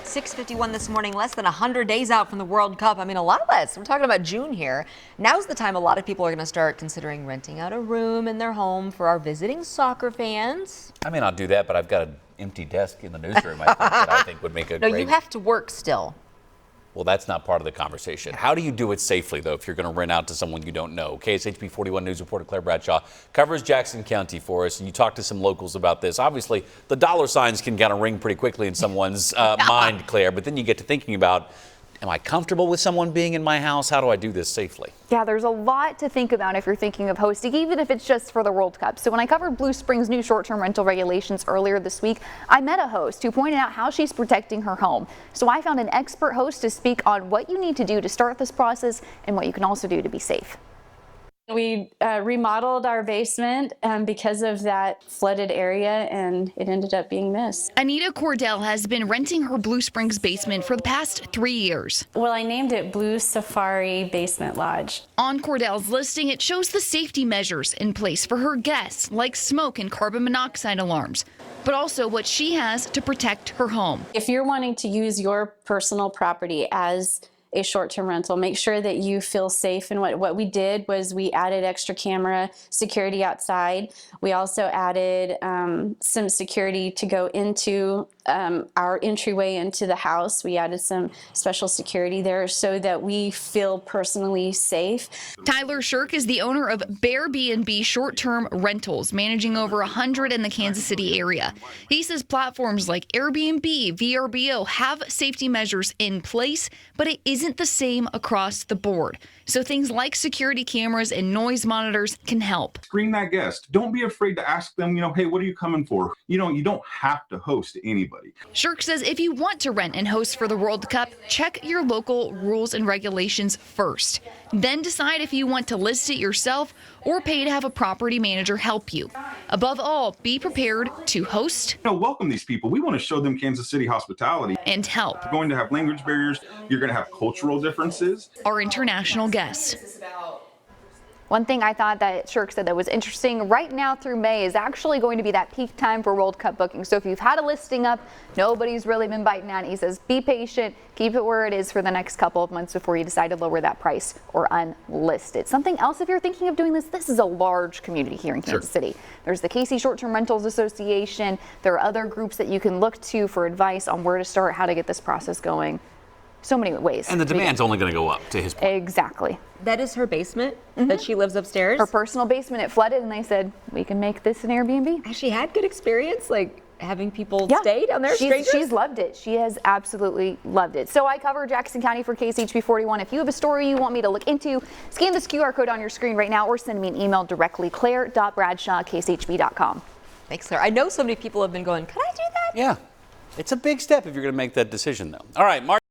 6:51 this morning, less than 100 days out from the World Cup. I mean, a lot less. We're talking about June here. Now's the time a lot of people are going to start considering renting out a room in their home for our visiting soccer fans. I may not do that, but I've got an empty desk in the newsroom that I think would make a No, great... you have to work still. Well, that's not part of the conversation. How do you do it safely, though, if you're going to rent out to someone you don't know? KSHB 41 News reporter Claire Bradshaw covers Jackson County for us, and you talked to some locals about this. Obviously, the dollar signs can kind of ring pretty quickly in someone's mind, Claire, but then you get to thinking about, am I comfortable with someone being in my house? How do I do this safely? Yeah, there's a lot to think about if you're thinking of hosting, even if it's just for the World Cup. So when I covered Blue Spring's new short-term rental regulations earlier this week, I met a host who pointed out how she's protecting her home. So I found an expert host to speak on what you need to do to start this process and what you can also do to be safe. We remodeled our basement because of that flooded area, and it ended up being this. Anita Cordell has been renting her Blue Springs basement for the past 3 years. Well, I named it Blue Safari Basement Lodge. On Cordell's listing, it shows the safety measures in place for her guests, like smoke and carbon monoxide alarms, but also what she has to protect her home. If you're wanting to use your personal property as a short-term rental, make sure that you feel safe. And what we did was we added extra camera security outside. We also added some security to go into our entryway into the house. We added some special security there so that we feel personally safe. Tyler Shirk is the owner of Airbnb short-term rentals, managing over 100 in the Kansas City area. He says platforms like Airbnb, VRBO have safety measures in place, but it isn't the same across the board. So things like security cameras and noise monitors can help. Screen that guest. Don't be afraid to ask them, hey, what are you coming for? You don't have to host anybody. Shirk says if you want to rent and host for the World Cup, check your local rules and regulations first. Then decide if you want to list it yourself or pay to have a property manager help you. Above all, be prepared to host. Welcome these people. We want to show them Kansas City hospitality. And help. You're going to have language barriers. You're going to have cultural differences. Our international guests. One thing I thought that Shirk said that was interesting, right now through May is actually going to be that peak time for World Cup booking. So if you've had a listing up, nobody's really been biting on it. He says, be patient, keep it where it is for the next couple of months before you decide to lower that price or unlist it. Something else, if you're thinking of doing this is a large community here in Kansas City. There's the KC Short-Term Rentals Association. There are other groups that you can look to for advice on where to start, how to get this process going. So many ways. And the demand's only going to go up, to his point. Exactly. That is her basement that she lives upstairs. Her personal basement, it flooded, and they said, we can make this an Airbnb. Has she had good experience, like having people stay down there? She's loved it. She has absolutely loved it. So I cover Jackson County for KSHB 41. If you have a story you want me to look into, scan this QR code on your screen right now or send me an email directly, claire.bradshaw@kshb.com. Thanks, Claire. I know so many people have been going, could I do that? Yeah. It's a big step if you're going to make that decision, though. All right, Mark.